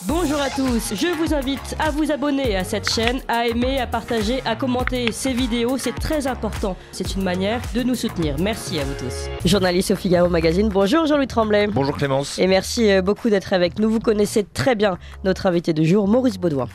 Bonjour à tous, je vous invite à vous abonner à cette chaîne, à aimer, à partager, à commenter ces vidéos, c'est très important. C'est une manière de nous soutenir. Merci à vous tous. Journaliste au Figaro Magazine, bonjour Jean-Louis Tremblay. Bonjour Clémence. Et merci beaucoup d'être avec nous. Vous connaissez très bien notre invité de jour, Maurice Baudouin.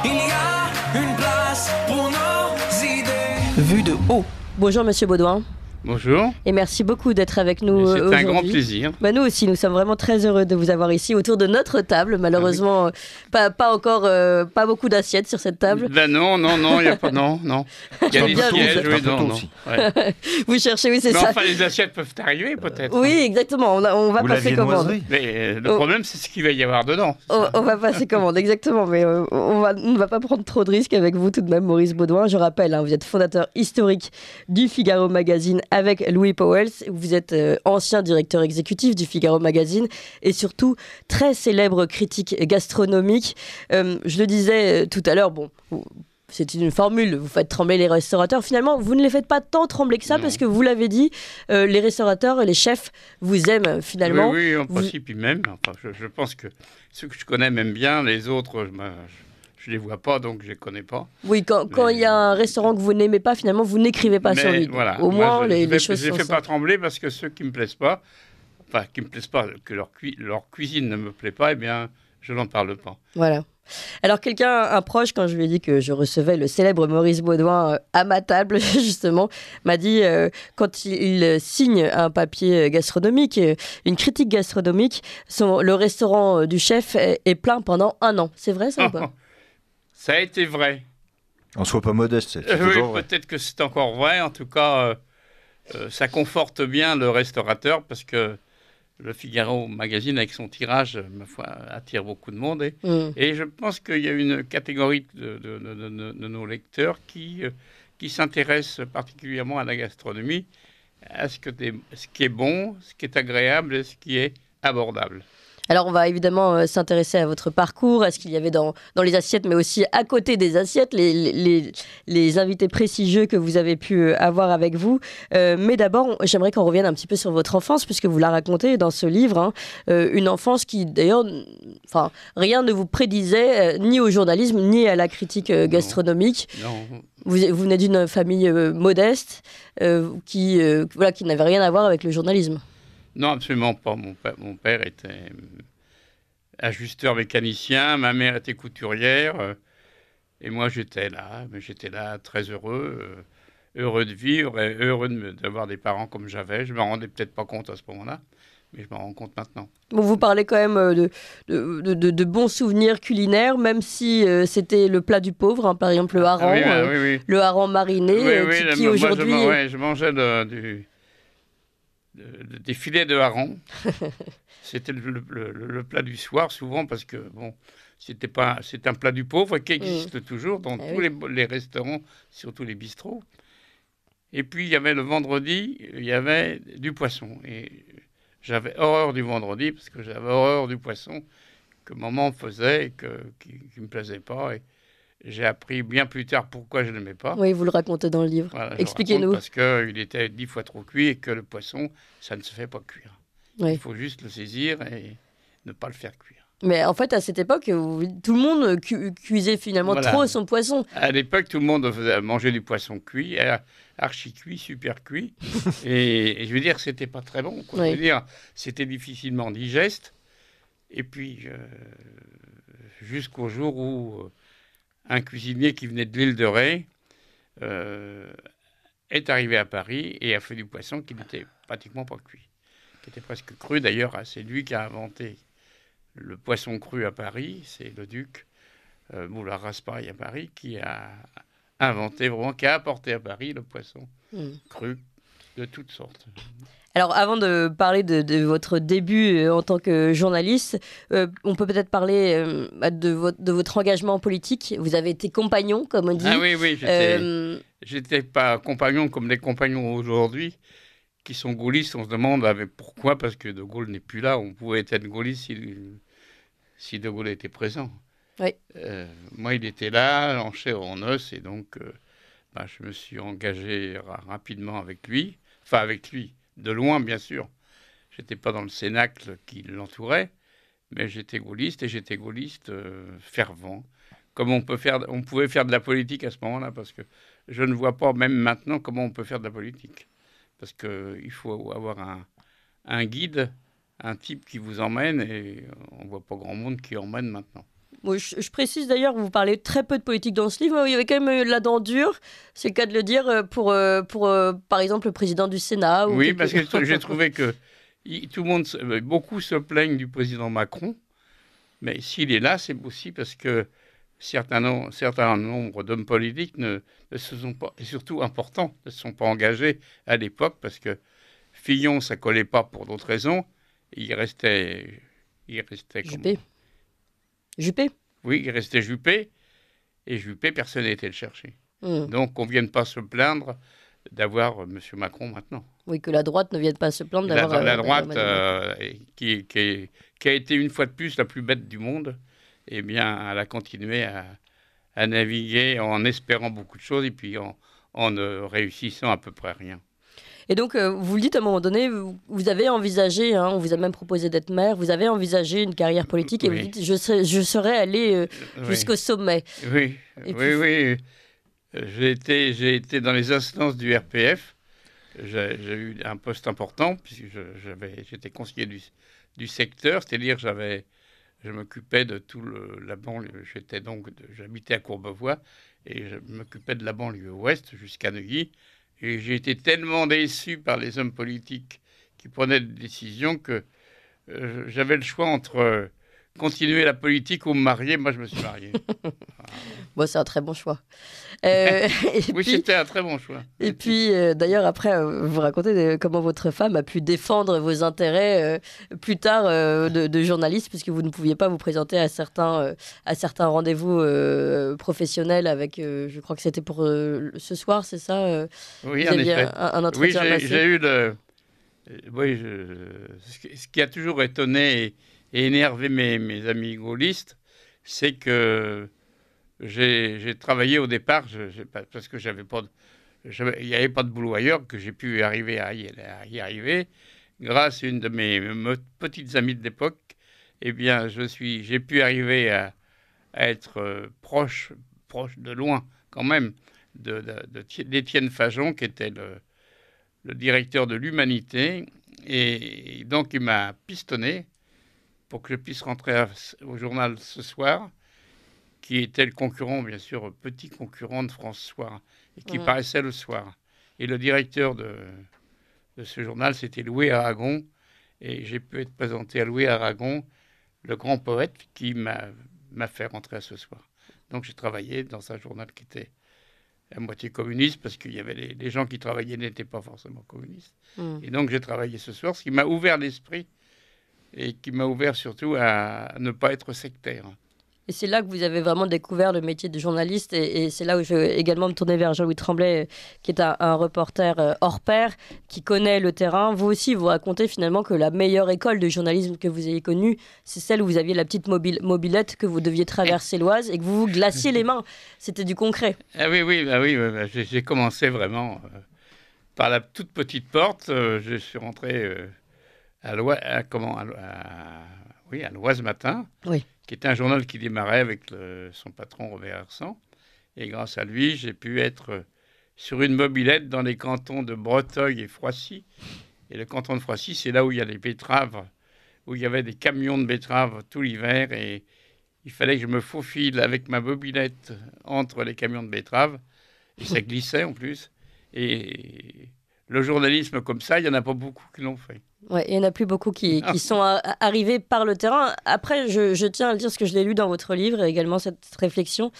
Il y a une place pour nos idées. Vue de haut. Bonjour Monsieur Baudouin. Bonjour. Et merci beaucoup d'être avec nous aujourd'hui. C'est un grand plaisir. Nous aussi, nous sommes vraiment très heureux de vous avoir ici autour de notre table. Malheureusement, pas encore, pas beaucoup d'assiettes sur cette table. Non, il n'y a pas, non. Il y a des sièges, oui, non. Ouais. Vous cherchez, oui, c'est ça. Enfin, les assiettes peuvent arriver, peut-être. Oui, exactement, on va passer commande. Mais le problème, c'est ce qu'il va y avoir dedans. On va passer commande, exactement, mais on ne va pas prendre trop de risques avec vous tout de même, Maurice Baudouin. Je rappelle, vous êtes fondateur historique du Figaro Magazine avec Louis Pauwels. Vous êtes ancien directeur exécutif du Figaro Magazine et surtout très célèbre critique gastronomique. Je le disais tout à l'heure, c'est une formule, vous faites trembler les restaurateurs. Finalement, vous ne les faites pas tant trembler que ça parce que vous l'avez dit, les restaurateurs, les chefs vous aiment finalement. Oui, en principe, ils m'aiment. Enfin, je pense que ceux que je connais m'aiment bien, les autres, je ne les vois pas, donc je ne les connais pas. Oui, quand il y a un restaurant que vous n'aimez pas, finalement, vous n'écrivez pas sur lui. Voilà. Au moins, les choses je ne les fais pas trembler parce que ceux qui ne me plaisent pas, que leur cuisine ne me plaît pas, eh bien, je n'en parle pas. Voilà. Alors un proche, quand je lui ai dit que je recevais le célèbre Maurice Baudouin à ma table, justement, m'a dit, quand il signe un papier gastronomique, une critique gastronomique, le restaurant du chef est plein pendant 1 an. C'est vrai ça ou pas ? Ça a été vrai. On ne soit pas modeste, c'est toujours vrai. Peut-être que c'est encore vrai. En tout cas, ça conforte bien le restaurateur parce que le Figaro Magazine, avec son tirage, ma foi, attire beaucoup de monde. Et je pense qu'il y a une catégorie de nos lecteurs qui s'intéressent particulièrement à la gastronomie, à ce qui est bon, ce qui est agréable et ce qui est abordable. Alors, on va évidemment s'intéresser à votre parcours, à ce qu'il y avait dans les assiettes, mais aussi à côté des assiettes, les invités prestigieux que vous avez pu avoir avec vous. Mais d'abord, j'aimerais qu'on revienne un petit peu sur votre enfance, puisque vous la racontez dans ce livre. Une enfance qui, d'ailleurs, rien ne vous prédisait, ni au journalisme, ni à la critique gastronomique. Non. Vous venez d'une famille modeste qui n'avait rien à voir avec le journalisme. Non, absolument pas. Mon père était ajusteur mécanicien, ma mère était couturière, et moi j'étais là très heureux de vivre et heureux d'avoir des parents comme j'avais. Je ne me rendais peut-être pas compte à ce moment-là, mais je m'en rends compte maintenant. Vous parlez quand même de bons souvenirs culinaires, même si c'était le plat du pauvre, par exemple le hareng, oui. Le hareng mariné, qui aujourd'hui... Je mangeais des filets de hareng. C'était le plat du soir, souvent, parce que c'est un plat du pauvre qui existe toujours dans tous les restaurants, surtout les bistrots. Et puis, il y avait le vendredi, il y avait du poisson. Et j'avais horreur du vendredi, parce que j'avais horreur du poisson que maman faisait et qui ne me plaisait pas. Et j'ai appris bien plus tard pourquoi je ne l'aimais pas. Oui, vous le racontez dans le livre. Voilà, expliquez-nous. Parce qu'il était 10 fois trop cuit et que le poisson, ça ne se fait pas cuire. Oui. Il faut juste le saisir et ne pas le faire cuire. Mais en fait, à cette époque, tout le monde cuisait finalement trop son poisson. À l'époque, tout le monde faisait manger du poisson cuit, archi cuit, super cuit. et je veux dire, c'était pas très bon. Quoi. Je veux dire, c'était difficilement digeste. Et puis, jusqu'au jour où un cuisinier qui venait de l'île de Ré est arrivé à Paris et a fait du poisson qui n'était pratiquement pas cuit, qui était presque cru. D'ailleurs, c'est lui qui a inventé le poisson cru à Paris. C'est le duc Moulin Raspail à Paris qui a inventé vraiment, qui a apporté à Paris le poisson cru de toutes sortes. Alors, avant de parler de votre début en tant que journaliste, on peut peut-être parler de votre engagement politique. Vous avez été compagnon, comme on dit. Ah oui, j'étais pas compagnon comme les compagnons aujourd'hui, qui sont gaullistes. On se demande pourquoi, parce que De Gaulle n'est plus là. On pouvait être gaulliste si De Gaulle était présent. Oui. Moi, il était là, en chair et en os, et donc je me suis engagé rapidement avec lui. Enfin, avec lui. De loin, bien sûr. j'étais pas dans le cénacle qui l'entourait, mais j'étais gaulliste et j'étais gaulliste fervent. Comme on pouvait faire de la politique à ce moment-là, parce que je ne vois pas, même maintenant, comment on peut faire de la politique. Parce qu'il faut avoir un guide, un type qui vous emmène, et on ne voit pas grand monde qui emmène maintenant. Bon, je précise d'ailleurs, vous parlez très peu de politique dans ce livre, mais il y avait quand même la dent dure, c'est le cas de le dire, pour par exemple, le président du Sénat. Oui, parce que j'ai trouvé que tout le monde, beaucoup se plaignent du président Macron, mais s'il est là, c'est aussi parce que certains nombres d'hommes politiques ne se sont pas, et surtout importants, ne se sont pas engagés à l'époque, parce que Fillon, ça collait pas pour d'autres raisons, et il restait Juppé. Oui, il restait Juppé, et Juppé, personne n'a été le chercher. Donc, on ne vienne pas se plaindre d'avoir M. Macron maintenant. Oui, que la droite ne vienne pas se plaindre d'avoir... La droite, qui a été une fois de plus la plus bête du monde, eh bien, elle a continué à naviguer en espérant beaucoup de choses, et puis en ne réussissant à peu près rien. Et donc, vous le dites à un moment donné, vous avez envisagé, on vous a même proposé d'être maire, vous avez envisagé une carrière politique et vous dites, je serais allé jusqu'au sommet. Oui, oui. J'ai été dans les instances du RPF. J'ai eu un poste important, puisque j'étais conseiller du secteur, c'est-à-dire je m'occupais de tout la banlieue. J'habitais à Courbevoie et je m'occupais de la banlieue ouest jusqu'à Neuilly. Et j'ai été tellement déçu par les hommes politiques qui prenaient des décisions que j'avais le choix entre continuer la politique ou me marier. Moi, je me suis marié. Bon, c'est un très bon choix. Oui, c'était un très bon choix. Et puis, d'ailleurs, après, vous racontez comment votre femme a pu défendre vos intérêts plus tard de journaliste, puisque vous ne pouviez pas vous présenter à certains rendez-vous professionnels avec, je crois que c'était pour ce soir, c'est ça Oui, en effet. Un entretien oui, j'ai eu ce qui a toujours étonné et énervé mes amis gaullistes, c'est que j'ai travaillé au départ, parce que il n'y avait pas de boulot ailleurs, que j'ai pu arriver à y arriver. Grâce à une de mes petites amies de l'époque, eh bien, j'ai pu arriver à être proche de loin, quand même, d'Étienne Fajon, qui était le directeur de l'Humanité. Et donc, il m'a pistonné pour que je puisse rentrer au journal Ce Soir, qui était le concurrent, bien sûr, petit concurrent de France Soir, et qui paraissait le soir. Et le directeur de ce journal, c'était Louis Aragon, et j'ai pu être présenté à Louis Aragon, le grand poète, qui m'a fait rentrer à Ce Soir. Donc j'ai travaillé dans un journal qui était à moitié communiste, parce qu'il y avait les gens qui travaillaient n'étaient pas forcément communistes. Et donc j'ai travaillé Ce Soir, ce qui m'a ouvert l'esprit, et qui m'a ouvert surtout à ne pas être sectaire. Et c'est là que vous avez vraiment découvert le métier de journaliste. Et c'est là où je vais également me tourner vers Jean-Louis Tremblay, qui est un reporter hors pair, qui connaît le terrain. Vous aussi, vous racontez finalement que la meilleure école de journalisme que vous ayez connue, c'est celle où vous aviez la petite mobilette que vous deviez traverser l'Oise et que vous vous glaciez les mains. C'était du concret. Ah oui, j'ai commencé vraiment par la toute petite porte. Je suis rentré à l'Oise Matin, qui était un journal qui démarrait avec son patron Robert Hersan. Et grâce à lui, j'ai pu être sur une mobilette dans les cantons de Breteuil et Froissy. Et le canton de Froissy, c'est là où il y a les betteraves, où il y avait des camions de betteraves tout l'hiver. Et il fallait que je me faufile avec ma mobilette entre les camions de betteraves. Et ça glissait en plus. Et le journalisme comme ça, il n'y en a pas beaucoup qui l'ont fait. Ouais, il n'y en a plus beaucoup qui sont arrivés par le terrain. Après, je tiens à le dire, parce que je l'ai lu dans votre livre, également cette réflexion.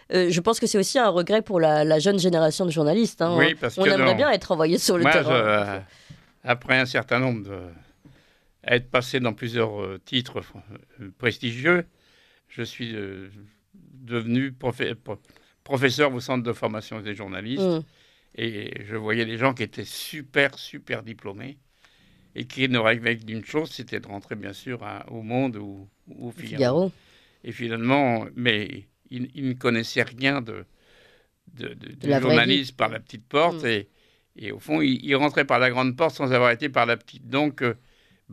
Je pense que c'est aussi un regret pour la jeune génération de journalistes. Oui, parce on aimerait bien être envoyé sur le terrain. Après un certain nombre être passé dans plusieurs titres prestigieux, je suis devenu professeur au centre de formation des journalistes. Et je voyais des gens qui étaient super, super diplômés et qui ne rêvaient d'une chose, c'était de rentrer, bien sûr, au Monde ou au Figaro. Et finalement, mais ils ne connaissaient rien de journalisme par la petite porte. Et au fond, ils rentraient par la grande porte sans avoir été par la petite. Donc,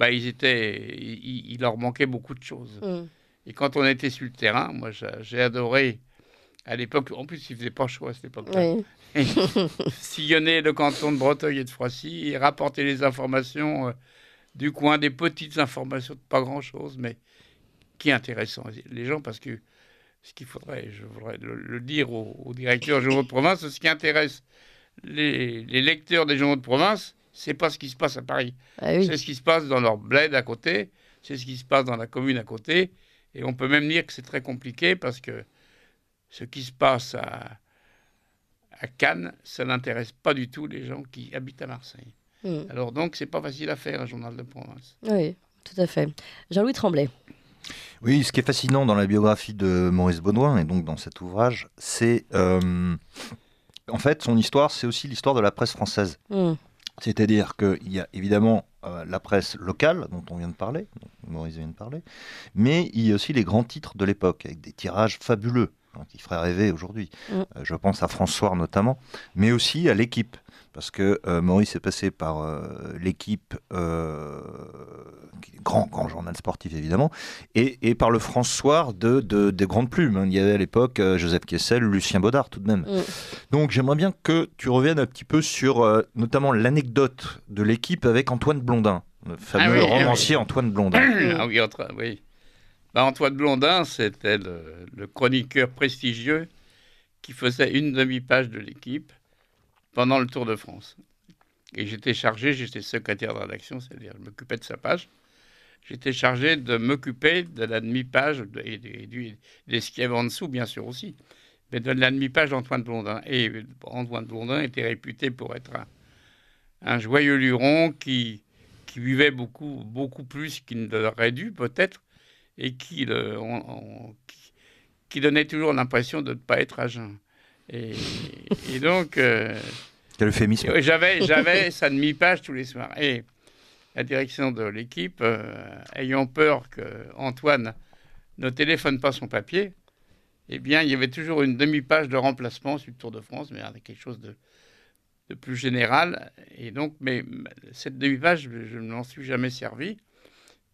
il leur manquait beaucoup de choses. Et quand on était sur le terrain, moi, j'ai adoré, à l'époque, en plus, il ne faisait pas chaud à cette époque-là, sillonner le canton de Breteuil et de Froissy et rapporter les informations du coin, des petites informations de pas grand-chose, mais qui intéressent les gens, parce que ce qu'il faudrait, je voudrais le dire aux directeurs des journaux de province, ce qui intéresse les lecteurs des journaux de province, c'est pas ce qui se passe à Paris. C'est ce qui se passe dans leur bled à côté, c'est ce qui se passe dans la commune à côté, et on peut même dire que c'est très compliqué, parce que ce qui se passe à Cannes, ça n'intéresse pas du tout les gens qui habitent à Marseille. Alors donc, c'est pas facile à faire, un journal de province. Oui, tout à fait. Jean-Louis Tremblay. Oui, ce qui est fascinant dans la biographie de Maurice Baudouin, et donc dans cet ouvrage, c'est... en fait, son histoire, c'est aussi l'histoire de la presse française. C'est-à-dire qu'il y a évidemment la presse locale, dont on vient de parler, dont Maurice vient de parler, mais il y a aussi les grands titres de l'époque, avec des tirages fabuleux, qui feraient rêver aujourd'hui. Je pense à François notamment, mais aussi à l'Équipe. Parce que Maurice est passé par l'Équipe, grand journal sportif évidemment, et par le François des grandes plumes. Il y avait à l'époque Joseph Kessel, Lucien Baudard tout de même. Donc j'aimerais bien que tu reviennes un petit peu sur notamment l'anecdote de l'Équipe avec Antoine Blondin, le fameux romancier Antoine Blondin. Oui. Antoine Blondin, c'était le chroniqueur prestigieux qui faisait une demi-page de l'Équipe pendant le Tour de France. Et j'étais secrétaire de rédaction, c'est-à-dire je m'occupais de sa page. J'étais chargé de m'occuper de la demi-page et des ce qu'il y avait en dessous, bien sûr aussi, mais de la demi-page d'Antoine Blondin. Et Antoine Blondin était réputé pour être un joyeux luron qui vivait beaucoup, beaucoup plus qu'il ne l'aurait dû, peut-être, et qui donnait toujours l'impression de ne pas être à jeun. Et donc, quel euphémisme. J'avais sa demi-page tous les soirs. Et la direction de l'Équipe, ayant peur qu'Antoine ne téléphone pas son papier, eh bien, il y avait toujours une demi-page de remplacement sur le Tour de France, mais avec quelque chose de plus général. Et donc, mais cette demi-page, je ne m'en suis jamais servi,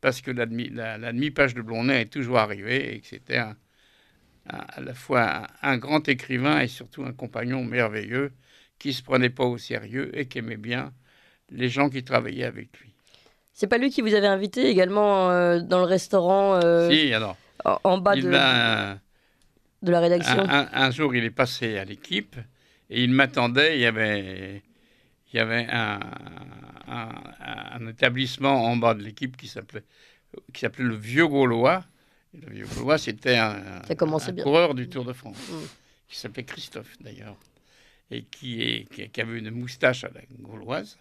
parce que la demi-page de Blondin est toujours arrivée, et que c'était à la fois un grand écrivain et surtout un compagnon merveilleux qui ne se prenait pas au sérieux et qui aimait bien les gens qui travaillaient avec lui. C'est pas lui qui vous avait invité également dans le restaurant Si, alors, en bas de la rédaction. Un jour, il est passé à l'Équipe et il m'attendait. Il y avait un établissement en bas de l'Équipe qui s'appelait le Vieux Gaulois. Et le Vieux Gaulois, c'était un coureur du Tour de France, qui s'appelait Christophe d'ailleurs, et qui avait une moustache à la gauloise.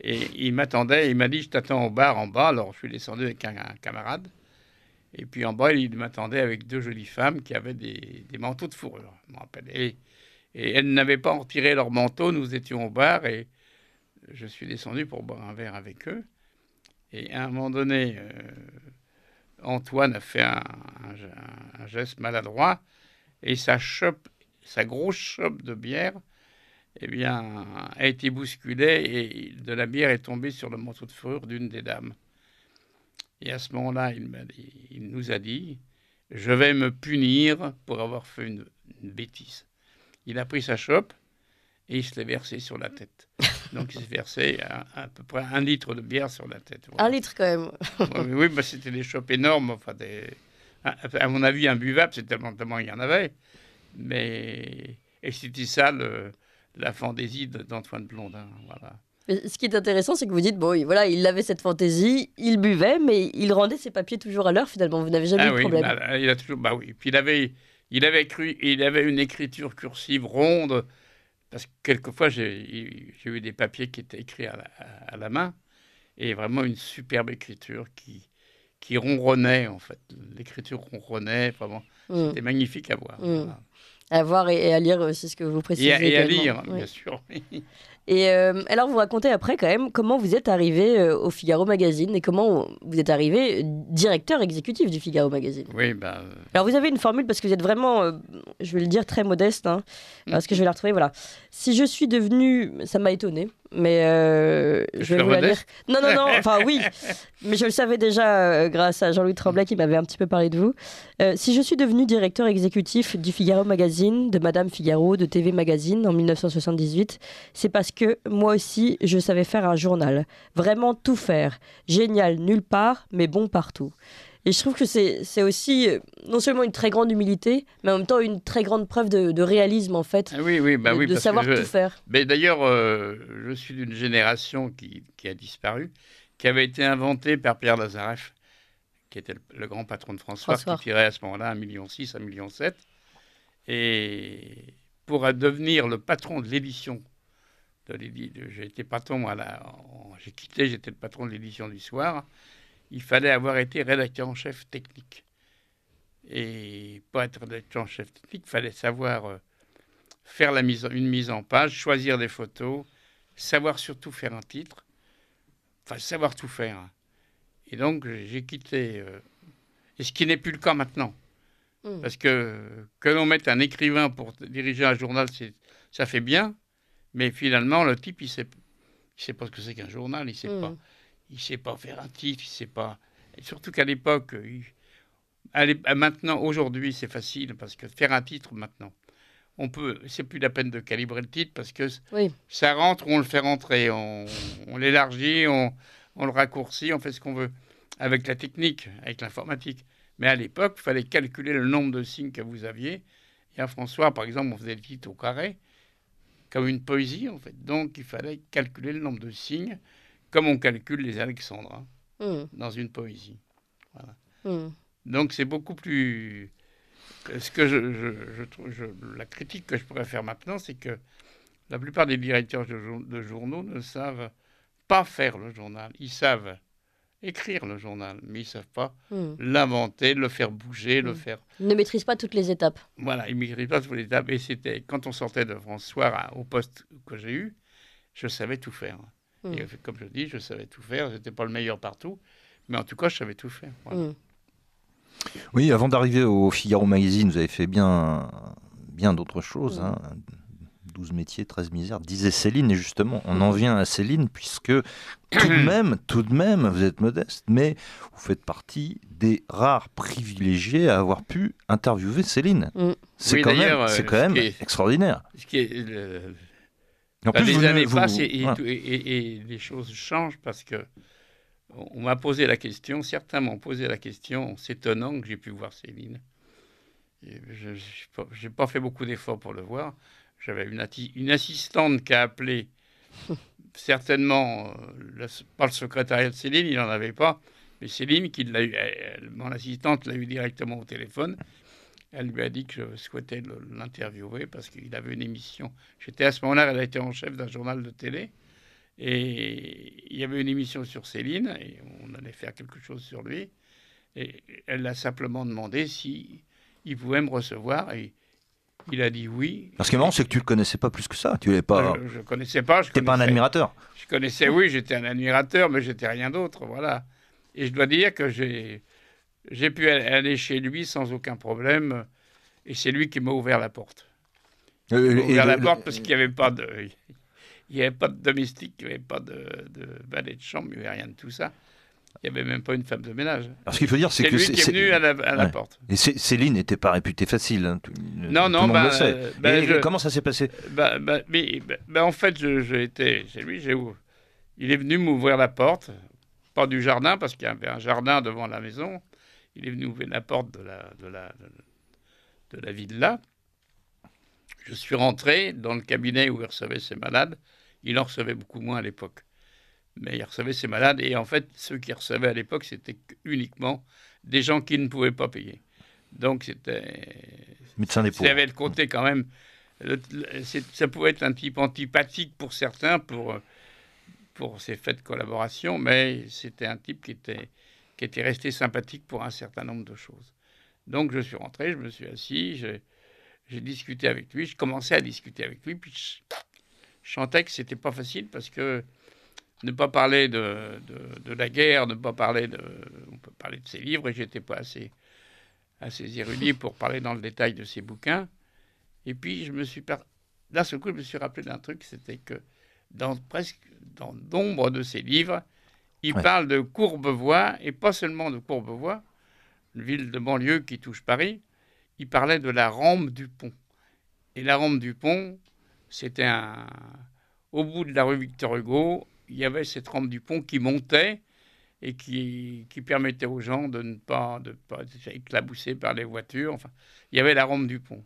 Et il m'attendait, il m'a dit « Je t'attends au bar en bas ». Alors je suis descendu avec un camarade. Et puis en bas, il m'attendait avec deux jolies femmes qui avaient des manteaux de fourrure, je me rappelle. Et elles n'avaient pas retiré leurs manteaux, nous étions au bar et je suis descendu pour boire un verre avec eux. Et à un moment donné, Antoine a fait un geste maladroit et sa grosse chope de bière eh bien, a été bousculée et de la bière est tombée sur le manteau de fourrure d'une des dames. Et à ce moment-là, il nous a dit « Je vais me punir pour avoir fait une bêtise ». Il a pris sa chope et il se l'est versé sur la tête. Donc il s'est versé à peu près 1 litre de bière sur la tête. Voilà. 1 litre quand même. Oui, bah, c'était des chopes énormes. Enfin, à mon avis, imbuvable, c'est tellement il y en avait. Et c'était ça la fantaisie d'Antoine Blondin. Voilà. Mais ce qui est intéressant, c'est que vous dites, bon, voilà, il avait cette fantaisie, il buvait, mais il rendait ses papiers toujours à l'heure, finalement. Vous n'avez jamais eu de problème. Il a toujours, oui. Puis il avait une écriture cursive ronde, parce que quelquefois, j'ai eu des papiers qui étaient écrits à la main, et vraiment une superbe écriture qui ronronnait, en fait. L'écriture ronronnait, vraiment. C'était magnifique à voir. Voilà. À voir et à lire, c'est ce que vous précisez. Et à lire, oui. Bien sûr. Et alors, vous racontez après quand même comment vous êtes arrivé au Figaro Magazine et comment vous êtes arrivé directeur exécutif du Figaro Magazine. Oui, Alors, vous avez une formule parce que vous êtes vraiment, je vais le dire, très modeste, hein, parce que je vais la retrouver, voilà. Si je suis devenu, ça m'a étonné, mais je vais vous la lire. Non, enfin oui, mais je le savais déjà grâce à Jean-Louis Tremblay qui m'avait un petit peu parlé de vous. Si je suis devenu directeur exécutif du Figaro Magazine, de Madame Figaro, de TV Magazine en 1978, c'est parce que moi aussi, je savais faire un journal. Vraiment tout faire. Génial nulle part, mais bon partout. Et je trouve que c'est aussi non seulement une très grande humilité, mais en même temps une très grande preuve de réalisme, en fait. Oui, de savoir tout faire. Mais d'ailleurs, je suis d'une génération qui a disparu, qui avait été inventée par Pierre Lazareff, qui était le grand patron de François, qui tirait à ce moment-là 1,6 million, 1,7 million. Et pour devenir le patron de l'édition, j'ai été patron, j'ai quitté, j'étais le patron de l'édition du soir, il fallait avoir été rédacteur en chef technique. Et pour être rédacteur en chef technique, il fallait savoir faire une mise en page, choisir des photos, savoir surtout faire un titre, enfin savoir tout faire. Et donc j'ai quitté, et ce qui n'est plus le cas maintenant. Parce que l'on mette un écrivain pour diriger un journal, ça fait bien, mais finalement le type il sait pas ce que c'est qu'un journal, il sait pas faire un titre, il sait pas. Et surtout qu'à l'époque, maintenant, aujourd'hui, c'est facile parce que faire un titre maintenant, c'est plus la peine de calibrer le titre parce que ça rentre, on le fait rentrer, on l'élargit, on le raccourcit, on fait ce qu'on veut avec la technique, avec l'informatique. Mais à l'époque, il fallait calculer le nombre de signes que vous aviez. Et à François, par exemple, on faisait le titre au carré, comme une poésie en fait. Donc, il fallait calculer le nombre de signes, comme on calcule les alexandrins dans une poésie. Voilà. Donc, c'est beaucoup plus... Ce que la critique que je pourrais faire maintenant, c'est que la plupart des directeurs de journaux ne savent pas faire le journal. Ils savent écrire le journal, mais ils ne savent pas l'inventer, le faire bouger, le faire... Ils ne maîtrisent pas toutes les étapes. Voilà, ils ne maîtrisent pas toutes les étapes. Et c'était quand on sortait de France Soir au poste que j'ai eu, je savais tout faire. Et comme je dis, je savais tout faire. Je n'étais pas le meilleur partout, mais en tout cas, je savais tout faire. Voilà. Oui, avant d'arriver au Figaro Magazine, vous avez fait bien d'autres choses. 12 métiers, 13 misères, disait Céline. Et justement, on en vient à Céline, puisque tout de même, vous êtes modeste, mais vous faites partie des rares privilégiés à avoir pu interviewer Céline. C'est quand même extraordinaire. Ce qui est en plus, les années passent et les choses changent parce que on m'a posé la question, certains m'ont posé la question en s'étonnant que j'ai pu voir Céline. Je n'ai pas fait beaucoup d'efforts pour le voir. J'avais une assistante qui a appelé, certainement, pas le secrétariat de Céline, il n'en avait pas, mais Céline, mon assistante l'a eu directement au téléphone. Elle lui a dit que je souhaitais l'interviewer parce qu'il avait une émission. J'étais à ce moment-là, elle était en chef d'un journal de télé. Et il y avait une émission sur Céline, et on allait faire quelque chose sur lui. Et elle a simplement demandé s'il pouvait me recevoir, et il a dit oui. Parce que marrant, c'est que tu le connaissais pas plus que ça. Tu l'avais pas. Je connaissais pas. Tu n'étais pas un admirateur. Je connaissais, oui, j'étais un admirateur, mais j'étais rien d'autre, voilà. Et je dois dire que j'ai pu aller chez lui sans aucun problème, et c'est lui qui m'a ouvert la porte. Il m'a ouvert la porte parce qu'il n'y avait pas de... Il n'y avait pas de domestique, il n'y avait pas de valet de chambre, il n'y avait rien de tout ça. Il n'y avait même pas une femme de ménage. Alors, ce qu'il faut dire, c'est que lui qui est venu à la porte. Et Céline n'était pas réputée facile. Hein. Non, tout le monde le sait. Comment ça s'est passé? En fait, j'étais chez lui. Il est venu m'ouvrir la porte, pas du jardin, parce qu'il y avait un jardin devant la maison. Il est venu ouvrir la porte de la villa. Je suis rentré dans le cabinet où il recevait ses malades. Il en recevait beaucoup moins à l'époque. Mais il recevait ses malades. Et en fait, ceux qui recevaient à l'époque, c'était uniquement des gens qui ne pouvaient pas payer. Donc, c'était... Médecin des pauvres. Ça avait le côté quand même... ça pouvait être un type antipathique pour certains, pour ses faits de collaboration. Mais c'était un type qui était resté sympathique pour un certain nombre de choses. Donc, je suis rentré, je me suis assis... J'ai discuté avec lui, je commençais à discuter avec lui, puis chantais que c'était pas facile parce que ne pas parler de la guerre, ne pas parler on peut parler de ses livres, et j'étais pas assez érudit pour parler dans le détail de ses bouquins. Et puis d'un seul coup, je me suis rappelé d'un truc, c'était que dans nombre de ses livres, il parle de Courbevoie, et pas seulement de Courbevoie, une ville de banlieue qui touche Paris. Il parlait de la rampe du pont. Et la rampe du pont, c'était au bout de la rue Victor Hugo, il y avait cette rampe du pont qui montait et qui permettait aux gens de ne pas être éclaboussés par les voitures. Enfin, il y avait la rampe du pont.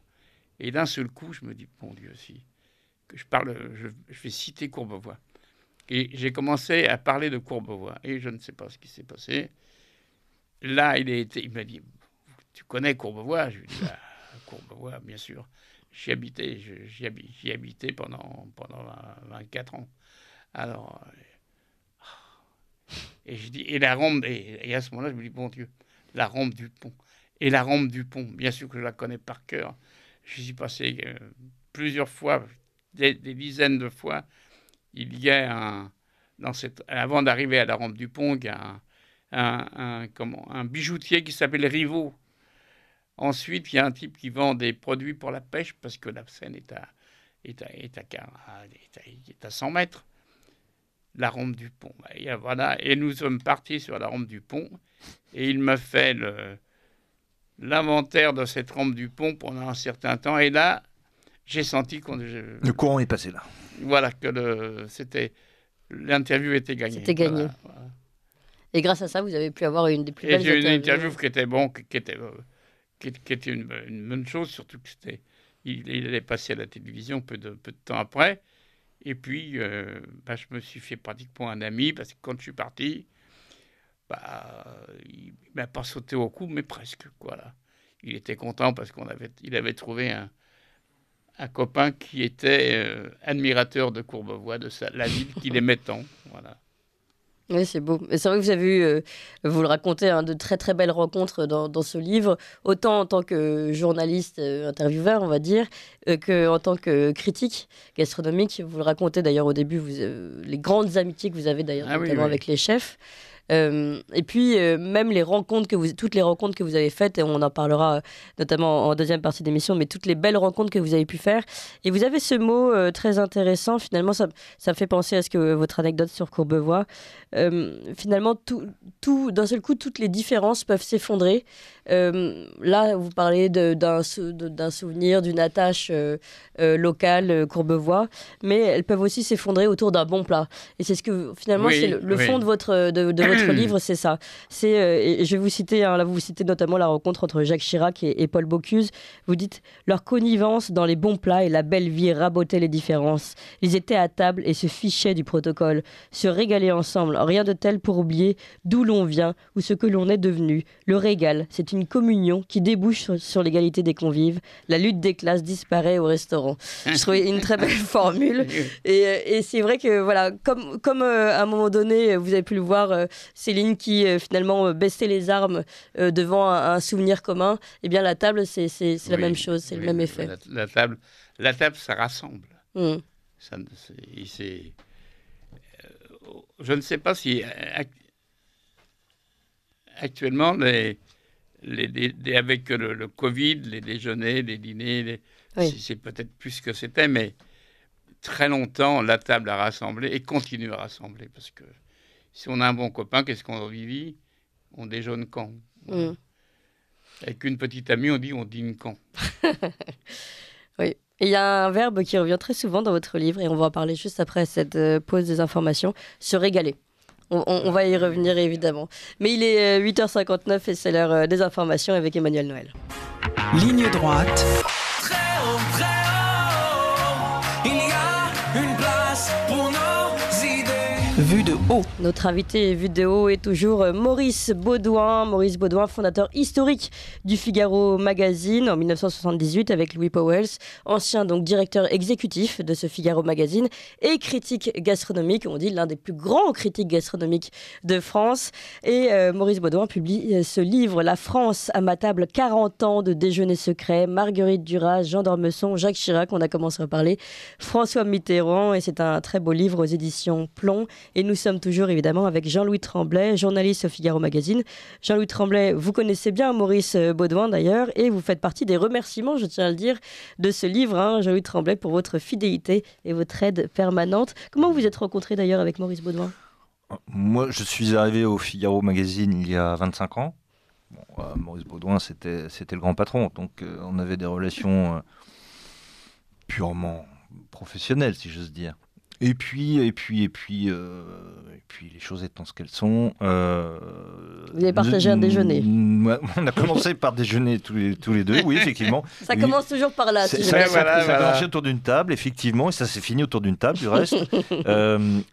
Et d'un seul coup, je me dis, bon Dieu, si que je vais citer Courbevoie. Et j'ai commencé à parler de Courbevoie. Et je ne sais pas ce qui s'est passé. Là, il m'a dit, tu connais Courbevoie? Je lui ai dit, Courbevoie, bien sûr. J'y habitais pendant 24 ans. Alors, et je dis, et la rampe, et à ce moment-là, je me dis, bon Dieu, la rampe du pont. Et la rampe du pont, bien sûr que je la connais par cœur. Je suis passé plusieurs fois, des dizaines de fois. Il y a avant d'arriver à la rampe du pont, il y a un bijoutier qui s'appelle Rivaux. Ensuite, il y a un type qui vend des produits pour la pêche parce que la Seine est à 100 mètres. La rampe du pont. Et voilà. Et nous sommes partis sur la rampe du pont. Et il m'a fait l'inventaire de cette rampe du pont pendant un certain temps. Et là, j'ai senti le courant est passé là. Voilà, que l'interview était gagnée. C'était gagné. Voilà. Et grâce à ça, vous avez pu avoir une des plus belles interviews. Et j'ai eu une interview qui était une bonne chose, surtout que il est passé à la télévision peu de temps après. Et puis, je me suis fait pratiquement un ami, parce que quand je suis parti, il ne m'a pas sauté au cou, mais presque. Voilà. Il était content parce qu'il avait trouvé un copain qui était admirateur de Courbevoie, la ville qu'il aimait tant. Voilà. Oui, c'est beau. Et c'est vrai que vous avez eu, vous le racontez, de très très belles rencontres dans ce livre, autant en tant que journaliste, intervieweur, on va dire, qu'en tant que critique gastronomique. Vous le racontez d'ailleurs au début, les grandes amitiés que vous avez d'ailleurs, notamment avec les chefs. Et puis même toutes les rencontres que vous avez faites, et on en parlera notamment en deuxième partie d'émission, mais toutes les belles rencontres que vous avez pu faire. Et vous avez ce mot très intéressant, finalement ça me fait penser à votre anecdote sur Courbevoie. Finalement, d'un seul coup, toutes les différences peuvent s'effondrer. Là, vous parlez d'un souvenir, d'une attache locale, Courbevoie, mais elles peuvent aussi s'effondrer autour d'un bon plat. Et c'est ce que finalement, c'est le fond de votre livre, c'est ça. Et je vais vous citer, là vous citez notamment la rencontre entre Jacques Chirac et Paul Bocuse. Vous dites, leur connivence dans les bons plats et la belle vie rabotait les différences. Ils étaient à table et se fichaient du protocole, se régalaient ensemble. Rien de tel pour oublier d'où l'on vient ou ce que l'on est devenu. Le régal, c'est une communion qui débouche sur l'égalité des convives. La lutte des classes disparaît au restaurant. Je trouvais une très belle formule. Et c'est vrai que, voilà, comme à un moment donné, vous avez pu le voir, Céline qui finalement baissait les armes devant un souvenir commun, eh bien la table, c'est la même chose, c'est le même effet. La table, ça rassemble. Je ne sais pas si actuellement, avec le Covid, les déjeuners, les dîners, c'est peut-être plus ce que c'était, mais très longtemps, la table a rassemblé et continue à rassembler. Parce que si on a un bon copain, qu'est-ce qu'on vit? On déjeune quand? Avec une petite amie, on dit on dîne quand? Oui. Et il y a un verbe qui revient très souvent dans votre livre, et on va en parler juste après cette pause des informations, se régaler. On va y revenir évidemment. Mais il est 8h59 et c'est l'heure des informations avec Emmanuel Noël. Ligne droite. Très haut, il y a une place pour nos idées. Vue de haut. Notre invité Vue de haut est toujours Maurice Beaudoin. Maurice Beaudoin, fondateur historique du Figaro Magazine en 1978 avec Louis Pauwels, ancien donc directeur exécutif de ce Figaro Magazine et critique gastronomique, on dit l'un des plus grands critiques gastronomiques de France. Et Maurice Beaudoin publie ce livre, La France à ma table, 40 ans de déjeuner secret, Marguerite Duras, Jean d'Ormesson, Jacques Chirac, on a commencé à parler, François Mitterrand, et c'est un très beau livre aux éditions Plomb. Et nous sommes toujours évidemment avec Jean-Louis Tremblay, journaliste au Figaro Magazine. Jean-Louis Tremblay, vous connaissez bien Maurice Beaudoin d'ailleurs, et vous faites partie des remerciements, je tiens à le dire, de ce livre, Jean-Louis Tremblay, pour votre fidélité et votre aide permanente. Comment vous êtes rencontré d'ailleurs avec Maurice Beaudoin ? Moi, je suis arrivé au Figaro Magazine il y a 25 ans. Bon, Maurice Beaudoin, c'était le grand patron, donc on avait des relations purement professionnelles, si j'ose dire. Et puis, les choses étant ce qu'elles sont... Vous avez partagé un déjeuner. On a commencé par déjeuner tous les deux, oui, effectivement. Ça commence toujours par là. Ça a commencé autour d'une table, effectivement, et ça s'est fini autour d'une table, du reste.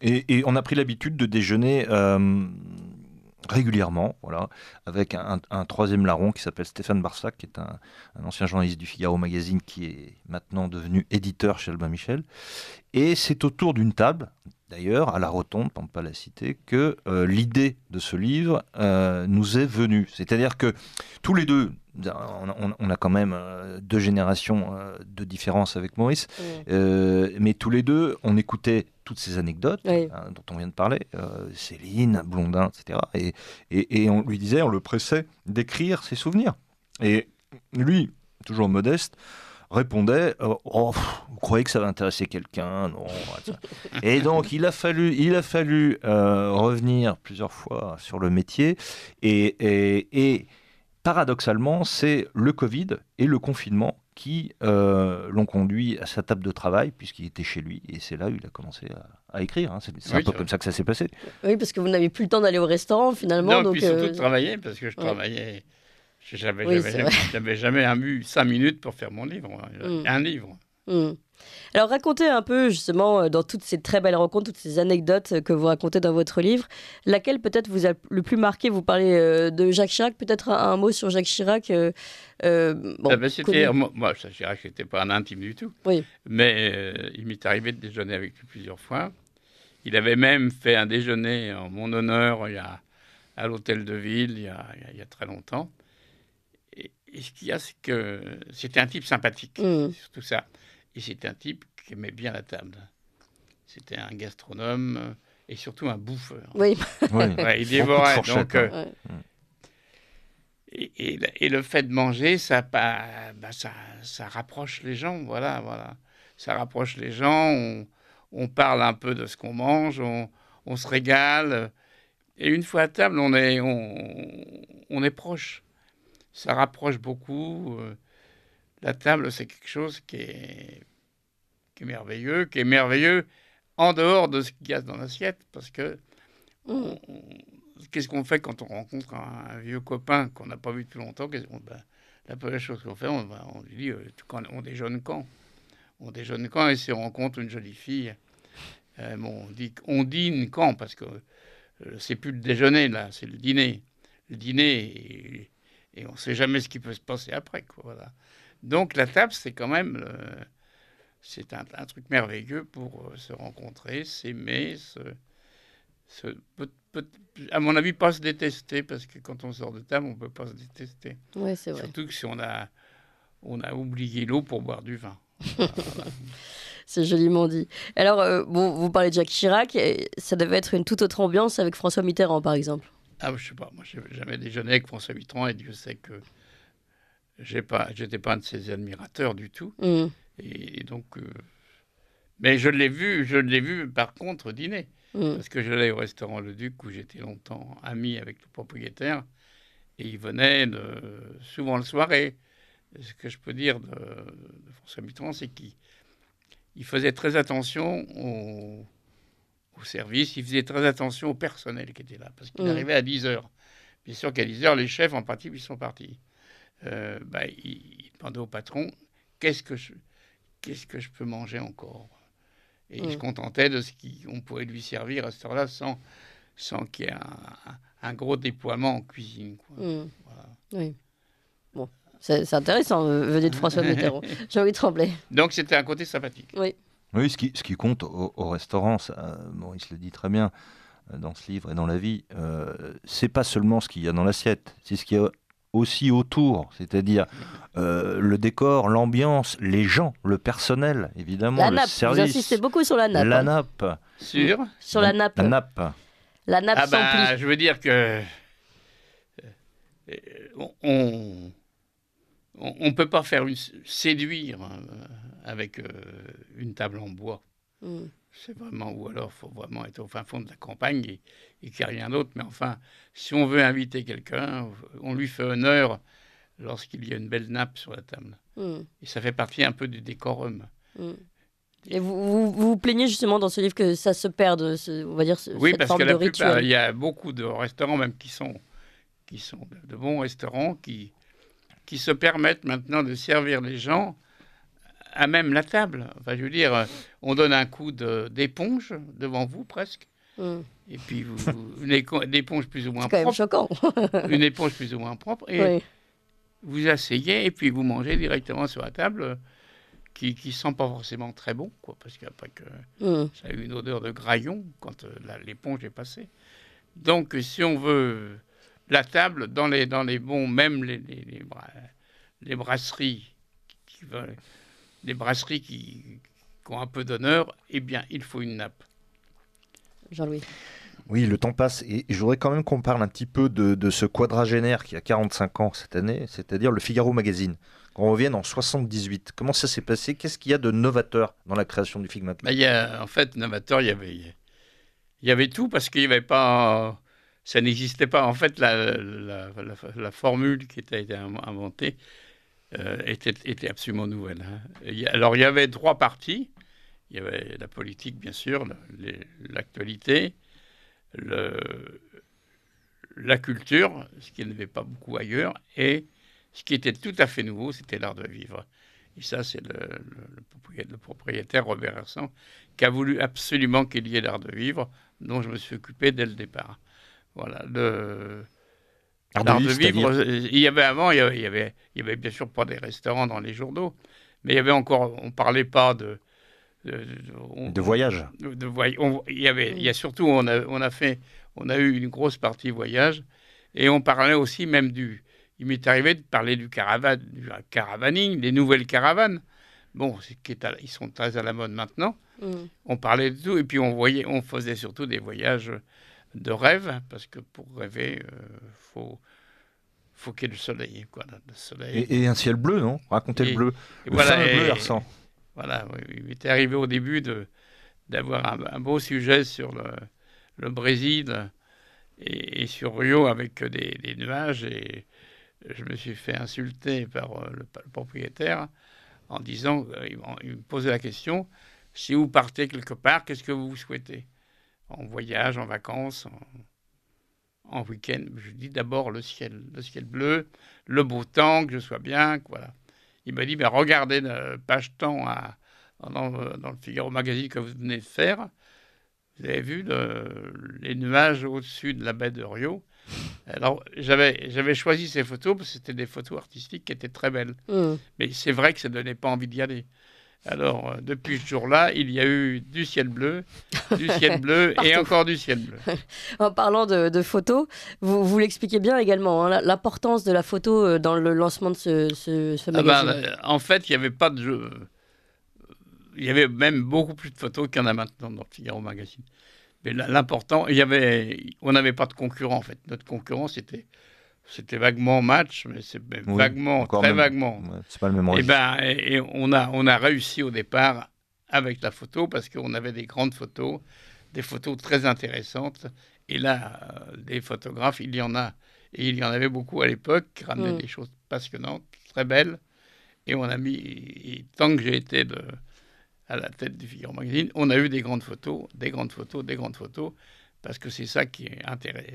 Et on a pris l'habitude de déjeuner régulièrement, voilà, avec un troisième larron qui s'appelle Stéphane Barsac, qui est un ancien journaliste du Figaro Magazine, qui est maintenant devenu éditeur chez Albin Michel. Et c'est autour d'une table, d'ailleurs, à la Rotonde, pour ne pas la citer, que l'idée de ce livre nous est venue. C'est-à-dire que tous les deux, on a quand même 2 générations de différence avec Maurice, mais tous les deux, on écoutait toutes ces anecdotes dont on vient de parler, Céline, Blondin, etc. Et on lui disait, on le pressait d'écrire ses souvenirs. Et lui, toujours modeste, répondait vous croyez que ça va intéresser quelqu'un ? Non. Et donc il a fallu revenir plusieurs fois sur le métier et paradoxalement, c'est le Covid et le confinement qui l'ont conduit à sa table de travail, puisqu'il était chez lui, et c'est là où il a commencé à écrire. C'est un peu comme ça que ça s'est passé. Oui, parce que vous n'avez plus le temps d'aller au restaurant, finalement. Non, donc, puis surtout de travailler, parce que je travaillais... J'avais jamais eu 5 minutes pour faire mon livre, un livre. Alors racontez un peu justement dans toutes ces très belles rencontres, toutes ces anecdotes que vous racontez dans votre livre, laquelle peut-être vous a le plus marqué ? Vous parlez de Jacques Chirac, peut-être un mot sur Jacques Chirac moi, Jacques Chirac, c'était pas un intime du tout, mais il m'est arrivé de déjeuner avec lui plusieurs fois. Il avait même fait un déjeuner en mon honneur à l'hôtel de ville il y a très longtemps. Et ce qu'il y a, c'est que c'était un type sympathique, surtout ça. Et c'était un type qui aimait bien la table. C'était un gastronome et surtout un bouffeur. Oui. Il dévorait. Donc, et le fait de manger, ça rapproche les gens. Voilà. Ça rapproche les gens. On parle un peu de ce qu'on mange. On se régale. Et une fois à table, on est proche. Ça rapproche beaucoup. La table, c'est quelque chose qui est merveilleux en dehors de ce qu'il y a dans l'assiette, parce que qu'est-ce qu'on fait quand on rencontre un vieux copain qu'on n'a pas vu depuis longtemps ? La première chose qu'on fait, on lui dit on déjeune quand ? On déjeune quand ? Et si on rencontre une jolie fille, on dîne quand ? Parce que c'est plus le déjeuner, là, c'est le dîner. Le dîner, et on ne sait jamais ce qui peut se passer après, quoi, voilà. Donc la table, c'est quand même c'est un truc merveilleux pour se rencontrer, s'aimer, à mon avis, pas se détester, parce que quand on sort de table, on ne peut pas se détester. Oui, c'est vrai. Surtout que si on a oublié l'eau pour boire du vin. Voilà. C'est joliment dit. Alors, vous parlez de Jacques Chirac, et ça devait être une toute autre ambiance avec François Mitterrand, par exemple. Ah, je sais pas, moi, je n'ai jamais déjeuné avec François Mitterrand, et Dieu sait que j'étais pas un de ses admirateurs du tout. Et donc, mais je l'ai vu par contre dîner, parce que j'allais au restaurant Le Duc où j'étais longtemps ami avec le propriétaire, et il venait souvent le soir. Et ce que je peux dire de François Mitterrand, c'est qu'il faisait très attention au service, il faisait très attention au personnel qui était là, parce qu'il arrivait à 10h. Bien sûr qu'à 10h, les chefs en principe ils sont partis. Il demandait au patron qu'est-ce que je peux manger encore. Et il se contentait de ce qu'on pourrait lui servir à cette heure-là sans qu'il y ait un gros déploiement en cuisine. Quoi. Voilà. Oui. Bon, c'est intéressant, venu de François Mitterrand. Jean-Louis Tremblay. Donc c'était un côté sympathique. Oui. Oui, ce qui compte au restaurant, Maurice le dit très bien dans ce livre et dans la vie, c'est pas seulement ce qu'il y a dans l'assiette, c'est ce qu'il y a aussi autour, c'est-à-dire le décor, l'ambiance, les gens, le personnel, évidemment, la le nappe. service. Vous insistez beaucoup sur la nappe. La nappe. Sur la nappe. La nappe. La nappe s'emplit. Je veux dire que on peut pas séduire avec une table en bois. C'est vraiment, ou alors il faut vraiment être au fin fond de la campagne et qu'il n'y a rien d'autre. Mais enfin, si on veut inviter quelqu'un, on lui fait honneur lorsqu'il y a une belle nappe sur la table. Et ça fait partie un peu du décorum. Et vous plaignez justement dans ce livre que ça se perde, on va dire, oui, cette parce forme que de rituel. Il y a beaucoup de restaurants même qui sont de bons restaurants qui se permettent maintenant de servir les gens à même la table. Enfin, je veux dire, on donne un coup d'éponge devant vous presque. Et puis une éponge plus ou moins propre. C'est quand même choquant. Une éponge plus ou moins propre. Et vous asseyez et puis vous mangez directement sur la table qui sent pas forcément très bon, quoi, parce qu'après que ça a eu une odeur de graillon quand l'éponge est passée. Donc, si on veut la table dans les bons, même les brasseries qui ont un peu d'honneur, eh bien, il faut une nappe. Jean-Louis. Oui, le temps passe et je voudrais quand même qu'on parle un petit peu de ce quadragénaire qui a 45 ans cette année, c'est-à-dire le Figaro Magazine. Qu'on revienne en 78. Comment ça s'est passé? Qu'est-ce qu'il y a de novateur dans la création du Figma Club? En fait, novateur, il y avait tout parce qu'il n'y avait pas... Ça n'existait pas. En fait, la formule qui était inventée était absolument nouvelle. Alors, il y avait 3 parties. Il y avait la politique, bien sûr, l'actualité, la culture, ce qui n'y avait pas beaucoup ailleurs, et ce qui était tout à fait nouveau, c'était l'art de vivre. Et ça, c'est le propriétaire, Robert Hersan, qui a voulu absolument qu'il y ait l'art de vivre, dont je me suis occupé dès le départ. Voilà, l'art de vivre, il y avait avant, il y avait bien sûr pas des restaurants dans les journaux, mais il y avait encore, on parlait pas de voyage. Il y a surtout, on a eu une grosse partie voyage, et on parlait aussi même il m'est arrivé de parler du caravaning, des nouvelles caravanes. Bon, ils sont très à la mode maintenant. On parlait de tout, et puis on faisait surtout des voyages de rêve, parce que pour rêver, faut qu'il y ait le soleil. Quoi, le soleil. Et un ciel bleu, non? Racontez le bleu. Le bleu, Hersan. Voilà, il m'était arrivé au début d'avoir un beau sujet sur le Brésil et sur Rio avec des nuages, et je me suis fait insulter par le propriétaire en disant, il me posait la question, si vous partez quelque part, qu'est-ce que vous souhaitez? En voyage, en vacances, en week-end? Je dis d'abord le ciel bleu, le beau temps, que je sois bien, voilà. Il m'a dit, regardez page temps dans le Figaro Magazine que vous venez de faire. Vous avez vu les nuages au-dessus de la baie de Rio. Alors, j'avais choisi ces photos parce que c'était des photos artistiques qui étaient très belles. Mais c'est vrai que ça ne donnait pas envie d'y aller. Alors, depuis ce jour-là, il y a eu du ciel bleu et encore du ciel bleu. En parlant de photos, vous l'expliquez bien également, hein, l'importance de la photo dans le lancement de ce magazine. En fait, il n'y avait pas de jeu. Il y avait même beaucoup plus de photos qu'il y en a maintenant dans le Figaro Magazine. Mais l'important, on n'avait pas de concurrent, en fait. Notre concurrent, c'était vaguement Match, mais c'est vaguement, très vaguement. Ouais, c'est pas le même registre. Et on a réussi au départ avec la photo, parce qu'on avait des grandes photos, des photos très intéressantes. Et là, des photographes, il y en a. Et il y en avait beaucoup à l'époque qui ramenaient des choses passionnantes, très belles. Et on a mis, tant que j'ai été à la tête du Figaro Magazine, on a eu des grandes photos, parce que c'est ça qui est intéressant.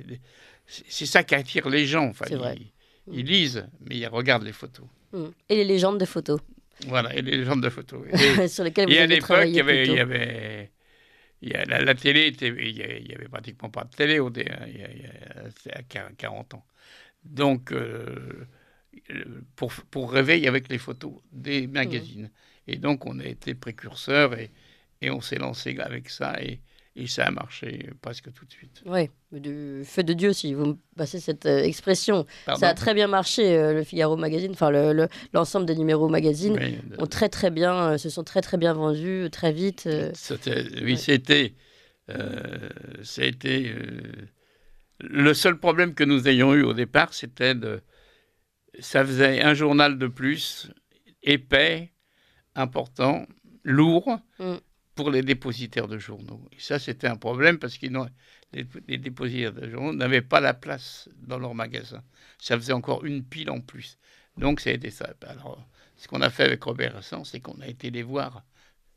C'est ça qui attire les gens. Enfin, c'est vrai. Ils lisent, mais ils regardent les photos. Et les légendes de photos. Voilà, et les légendes de photos. Sur lesquelles vous avez travaillé. Et à l'époque, la télé, il n'y avait pratiquement pas de télé il y a 40 ans. Donc, pour réveil avec les photos des magazines. Et donc, on a été précurseurs et on s'est lancé avec ça et ça a marché presque tout de suite. Oui, du feu de Dieu, si vous me passez cette expression. Pardon. Ça a très bien marché, le Figaro Magazine, enfin l'ensemble des numéros magazine ont très bien, se sont très bien vendus, très vite. C'était le seul problème que nous ayons eu au départ, c'était ça faisait un journal de plus, épais, important, lourd, pour les dépositaires de journaux. Et ça, c'était un problème parce que les dépositaires de journaux n'avaient pas la place dans leur magasin. Ça faisait encore une pile en plus. Donc, ça a été ça. Alors, ce qu'on a fait avec Robert Hassan, c'est qu'on a été les voir,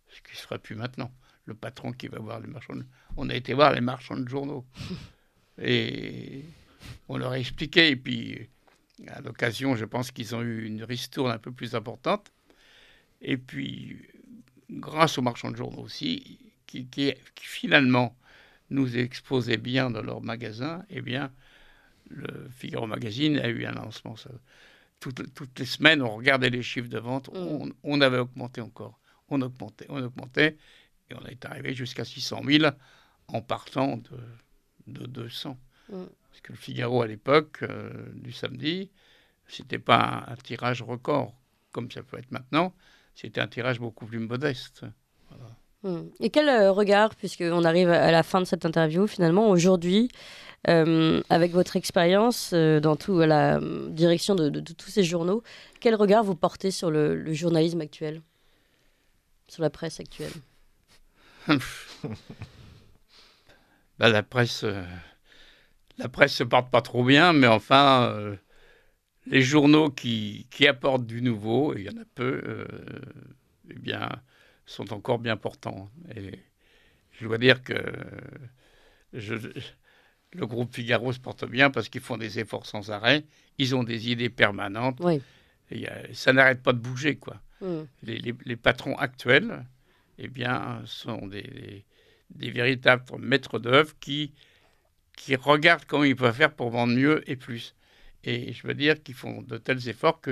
ce qui ne se fera plus maintenant. Le patron qui va voir les marchands. On a été voir les marchands de journaux. Et on leur a expliqué. Et puis, à l'occasion, je pense qu'ils ont eu une ristourne un peu plus importante. Et puis, grâce aux marchands de journaux aussi, qui finalement nous exposaient bien dans leur magasin, eh bien, le Figaro Magazine a eu un lancement. Toutes les semaines, on regardait les chiffres de vente, on avait augmenté encore. On augmentait, et on est arrivé jusqu'à 600 000 en partant de 200. Parce que le Figaro, à l'époque, du samedi, c'était pas un tirage record, comme ça peut être maintenant. C'était un tirage beaucoup plus modeste. Voilà. Et quel regard, puisqu'on arrive à la fin de cette interview, finalement, aujourd'hui, avec votre expérience dans la direction de tous ces journaux, quel regard vous portez sur le journalisme actuel, sur la presse actuelle? La presse se porte pas trop bien, mais enfin, les journaux qui apportent du nouveau, et il y en a peu, eh bien, sont encore bien portants. Et je dois dire que le groupe Figaro se porte bien parce qu'ils font des efforts sans arrêt, ils ont des idées permanentes, et ça n'arrête pas de bouger, quoi. Les patrons actuels, eh bien, sont des véritables maîtres d'œuvre qui regardent comment ils peuvent faire pour vendre mieux et plus. Et je veux dire qu'ils font de tels efforts que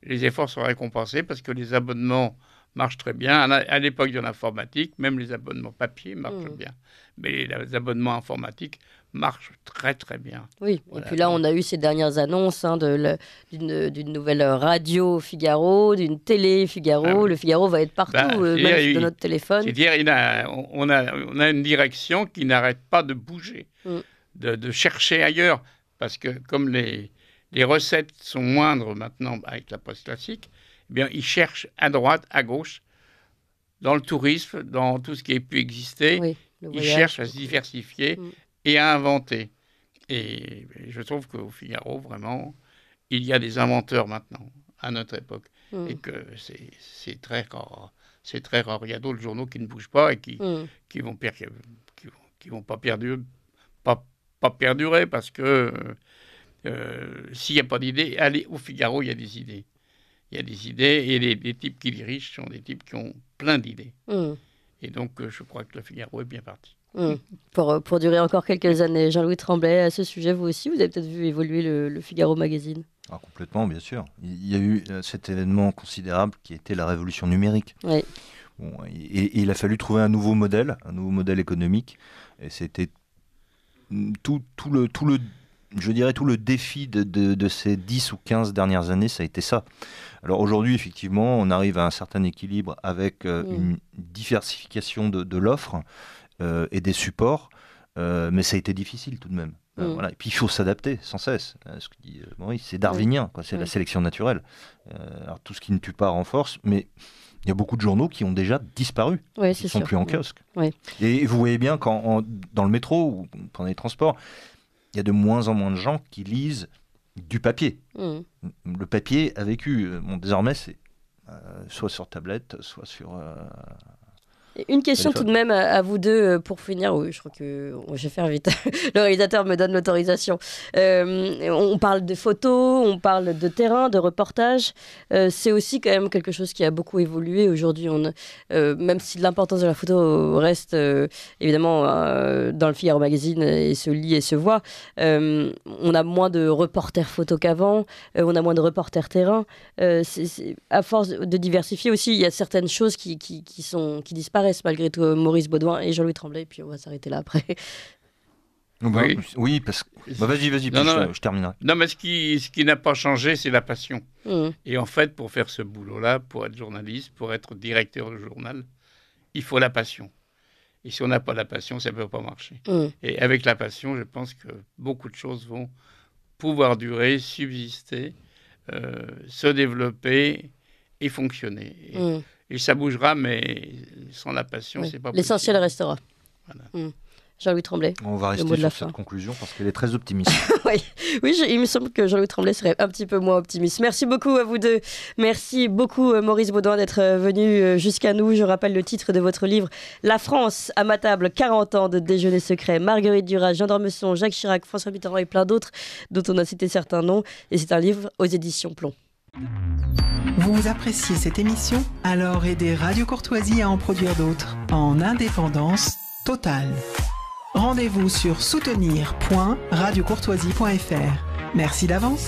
les efforts sont récompensés parce que les abonnements marchent très bien. À l'époque de l'informatique, même les abonnements papier marchent bien. Mais les abonnements informatiques marchent très très bien. Oui, voilà. Et puis là, on a eu ces dernières annonces d'une nouvelle radio Figaro, d'une télé Figaro. Le Figaro va être partout, même dans notre téléphone. C'est-à-dire, on a une direction qui n'arrête pas de bouger, de chercher ailleurs. Parce que comme les recettes sont moindres maintenant avec la presse classique, eh bien, ils cherchent à droite, à gauche, dans le tourisme, dans tout ce qui a pu exister. Ils cherchent à se diversifier et à inventer. Et je trouve qu'au Figaro, vraiment, il y a des inventeurs maintenant, à notre époque. Et que c'est très rare. C'est très rare. Il y a d'autres journaux qui ne bougent pas et qui vont pas perdurer parce que s'il n'y a pas d'idées, allez au Figaro, il y a des idées. Il y a des idées et les types qui dirigent sont des types qui ont plein d'idées. Et donc, je crois que le Figaro est bien parti. Pour durer encore quelques années. Jean-Louis Tremblay, à ce sujet, vous aussi, vous avez peut-être vu évoluer le Figaro Magazine. Complètement, bien sûr. Il y a eu cet événement considérable qui était la révolution numérique. Oui. Bon, et il a fallu trouver un nouveau modèle économique. Et c'était tout le défi de ces 10 ou 15 dernières années, ça a été ça. Alors aujourd'hui, effectivement, on arrive à un certain équilibre avec une diversification de l'offre et des supports, mais ça a été difficile tout de même. Voilà. Et puis il faut s'adapter sans cesse. Ce que dit Maurice, c'est darwinien, quoi. C'est la sélection naturelle. Alors tout ce qui ne tue pas renforce, mais il y a beaucoup de journaux qui ont déjà disparu, qui ne sont plus en kiosque. Et vous voyez bien dans le métro ou pendant les transports, il y a de moins en moins de gens qui lisent du papier. Le papier a vécu. Désormais, c'est soit sur tablette, soit sur Une question tout de même à vous deux pour finir. Oui, je crois que je vais faire vite. Le réalisateur me donne l'autorisation. On parle de photos, on parle de terrain, de reportage. C'est aussi quand même quelque chose qui a beaucoup évolué aujourd'hui. Même si l'importance de la photo reste évidemment dans le Figaro Magazine et se lit et se voit, on a moins de reporters photos qu'avant. On a moins de reporters terrain. À force de diversifier aussi, il y a certaines choses qui disparaissent malgré tout, Maurice Baudouin et Jean-Louis Tremblay, puis on va s'arrêter là après. Oui, parce que... vas-y, je terminerai. Non, mais ce qui n'a pas changé, c'est la passion. Et en fait, pour faire ce boulot-là, pour être journaliste, pour être directeur de journal, il faut la passion. Et si on n'a pas la passion, ça ne peut pas marcher. Et avec la passion, je pense que beaucoup de choses vont pouvoir durer, subsister, se développer et fonctionner. Et ça bougera, mais sans la passion, c'est pas possible. L'essentiel restera. Voilà. Jean-Louis Tremblay. On va rester sur cette conclusion parce qu'elle est très optimiste. Oui, il me semble que Jean-Louis Tremblay serait un petit peu moins optimiste. Merci beaucoup à vous deux. Merci beaucoup Maurice Baudouin d'être venu jusqu'à nous. Je rappelle le titre de votre livre, La France à ma table, 40 ans de déjeuner secret. Marguerite Duras, Jean d'Ormesson, Jacques Chirac, François Mitterrand et plein d'autres dont on a cité certains noms. Et c'est un livre aux éditions Plomb. Vous appréciez cette émission? Alors aidez Radio Courtoisie à en produire d'autres en indépendance totale. Rendez-vous sur soutenir.radiocourtoisie.fr. Merci d'avance.